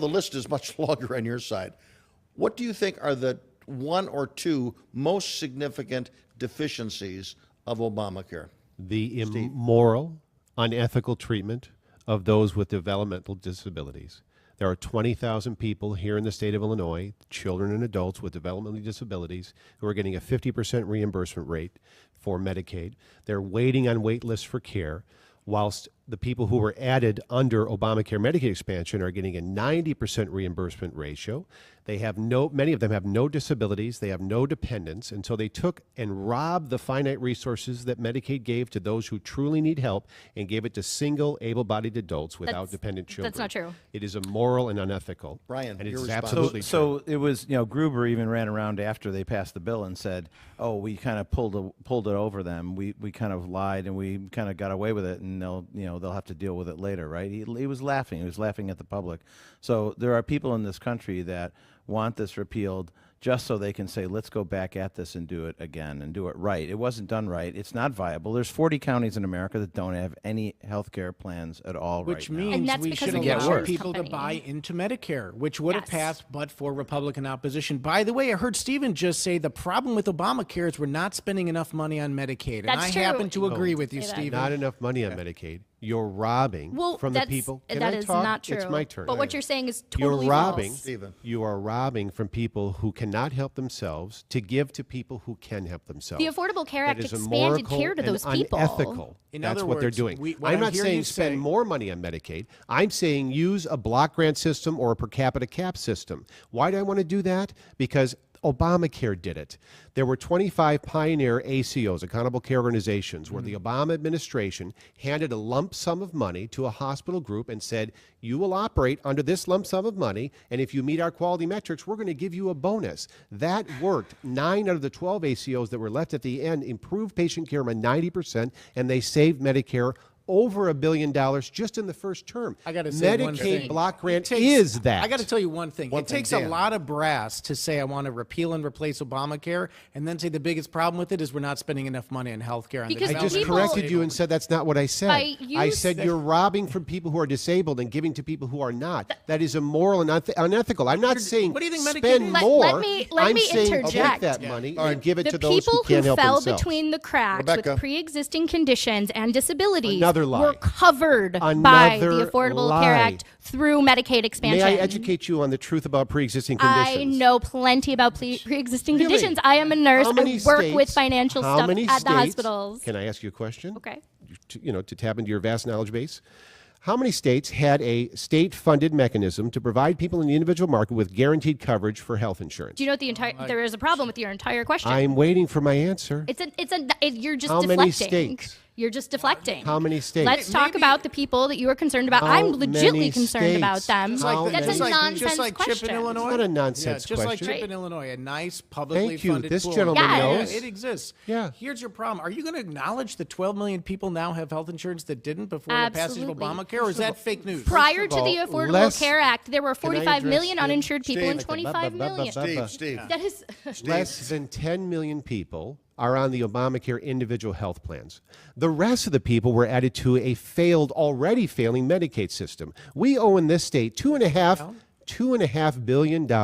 the list is much longer on your side. What do you think are the one or two most significant deficiencies of Obamacare? The immoral, unethical treatment of those with developmental disabilities. There are 20,000 people here in the state of Illinois, children and adults with developmental disabilities, who are getting a 50% reimbursement rate for Medicaid. They're waiting on wait lists for care, whilst the people who were added under Obamacare Medicaid expansion are getting a 90% reimbursement ratio. They have many of them have no disabilities, they have no dependents, and so they took and robbed the finite resources that Medicaid gave to those who truly need help and gave it to single, able-bodied adults without dependent children. That's not true. It is immoral and unethical. Brian, and your it's response. absolutely true. So it was, Gruber even ran around after they passed the bill and said, "Oh, we kind of pulled it over them. We kind of lied and we kind of got away with it, and they'll have to deal with it later," right? He was laughing. He was laughing at the public. So there are people in this country that want this repealed just so they can say, let's go back at this and do it again and do it right. It wasn't done right. It's not viable. There's 40 counties in America that don't have any health care plans at all which right now. means we should the allow insurance people to company. buy into Medicare, which would have Yes. passed but for Republican opposition. By the way, I heard Stephen just say the problem with Obamacare is we're not spending enough money on Medicaid. And That's I true. happen to agree with you, Say that. Stephen. Not enough money on Medicaid. You're robbing from the people. Can That I is talk? not true. It's my turn. But what you're saying is You're totally robbing. false. Stephen. You are robbing from people who cannot help themselves to give to people who can help themselves. The Affordable Care That Act is expanded immoral care to and those people. Unethical. In That's other what they're words, doing. what I'm I'm not hearing saying you spend say- more money on Medicaid. I'm saying use a block grant system or a per capita cap system. Why do I want to do that? Because Obamacare did it. There were 25 pioneer ACOs, accountable care organizations, where the Obama administration handed a lump sum of money to a hospital group and said, you will operate under this lump sum of money, and if you meet our quality metrics, we're going to give you a bonus. That worked. 9 out of the 12 ACOs that were left at the end improved patient care by 90%, and they saved Medicare over $1 billion just in the first term. I got to say one Medicaid thing. block grant It takes- is that. I got to tell you one thing. One It thing, takes a Dan. lot of brass to say I want to repeal and replace Obamacare, and then say the biggest problem with it is we're not spending enough money on health care. Because I just people- corrected you and said that's not what I said. By I use- said you're robbing from people who are disabled and giving to people who are not. That is immoral and unethical. I'm not saying what do you think Medicaid spend is? Let more. me I'm saying interject. take that money All right. and give it The to those who people can't who help fell themselves. between the cracks Rebecca. with pre-existing conditions and disabilities Another lie. were covered by Another the Affordable lie. Care Act through Medicaid expansion. May I educate you on the truth about pre-existing conditions? I know plenty about pre-existing Really? conditions. I am a nurse. How many I work with states- financial how stuff many at the states- hospitals. Can I ask you a question? Okay. To tap into your vast knowledge base. How many states had a state-funded mechanism to provide people in the individual market with guaranteed coverage for health insurance? Do you know what there is a problem with your entire question? I'm waiting for my answer. You're just How deflecting. many states? You're just deflecting. How many states? Let's talk Maybe- about the people that you are concerned about. How I'm legitimately many concerned about states? them. How That's many- a nonsense just like question. Chip in Illinois. It's not a nonsense just question. like Chip in Illinois, a nice publicly Thank you. funded This pool. gentleman Yes. knows. Yeah, it exists. Yeah. Here's your problem. Are you going to acknowledge that 12 million people now have health insurance that didn't before the passage of Absolutely. Obamacare, or is that fake news? Prior to all, the Affordable less- Care Act, there were Can I 45 million address uninsured people and Steve, 25 million. Steve. That is Less than 10 million people are on the Obamacare individual health plans. The rest of the people were added to a already failing Medicaid system. We owe in this state $2.5 billion to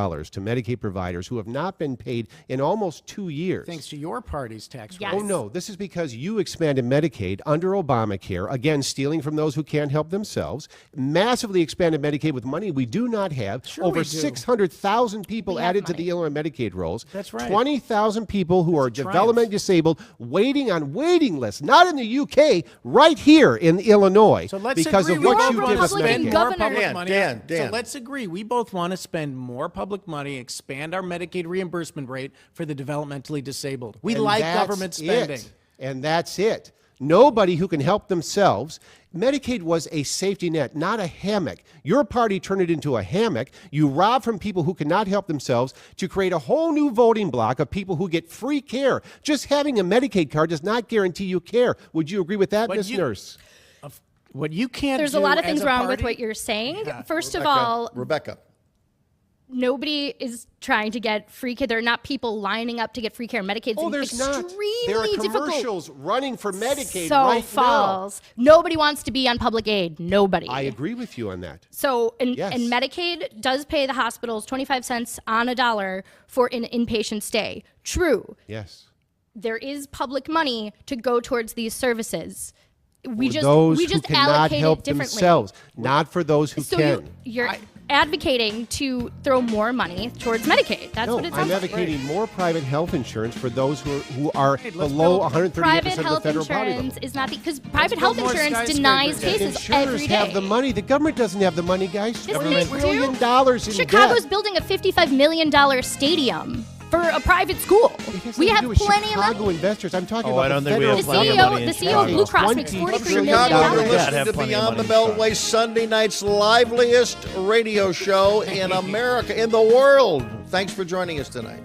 Medicaid providers who have not been paid in almost 2 years. Thanks to your party's tax Yes. rate. Oh, no. This is because you expanded Medicaid under Obamacare, again, stealing from those who can't help themselves, massively expanded Medicaid with money we do not have. Sure Over we do. 600,000 people We have added to money. the Illinois Medicaid rolls. That's right. 20,000 people who are It's a triumph. development disabled waiting on waiting lists, not in the UK, right here in Illinois, So let's because agree of we what both you want did to with Republican spend Medicaid. more governor. public Dan, money. Dan. So let's agree. We both want to spend more public money, expand our Medicaid reimbursement rate for the developmentally disabled. We And like that's government spending. it. And that's it. Nobody who can help themselves. Medicaid was a safety net, not a hammock. Your party turned it into a hammock. You rob from people who cannot help themselves to create a whole new voting block of people who get free care. Just having a Medicaid card does not guarantee you care. Would you agree with that, But Ms. you- Nurse? What you can't There's do a lot of as things wrong with party- what you're saying. Yeah. First of all, Rebecca. Nobody is trying to get free care. There are not people lining up to get free care. Medicaid's Oh, there's not. extremely There are difficult. commercials running for Medicaid So right false. Nobody wants to be on public aid. Nobody. now. I agree with you on that. So, and Yes. Medicaid does pay the hospitals 25 cents on a dollar for an inpatient stay. True. Yes. There is public money to go towards these services. We For just those we who just cannot allocate help it differently. themselves, not for those who So can. you're advocating to throw more money towards Medicaid. That's No, what it I'm sounds like. advocating more private health insurance for those who are let's below build 138% Private of the health federal poverty insurance level. is not because private health build more insurance denies skyscrapers. cases Insurers every day. have the money. The government doesn't have the money, guys. Yes, $3 they trillion do. in Chicago's debt. building a $55 million stadium for a private school. It has We nothing to have do with plenty of Chicago money. investors. I'm talking Oh, about I don't the think we have federal plenty of government. money in The CEO of Chicago. Blue Cross makes $20 $43 trillion. million. Chicago, you're Yeah, listening have to plenty of Beyond the money in Beltway, Sunday night's liveliest radio show in America, in the world. Thanks for joining us tonight.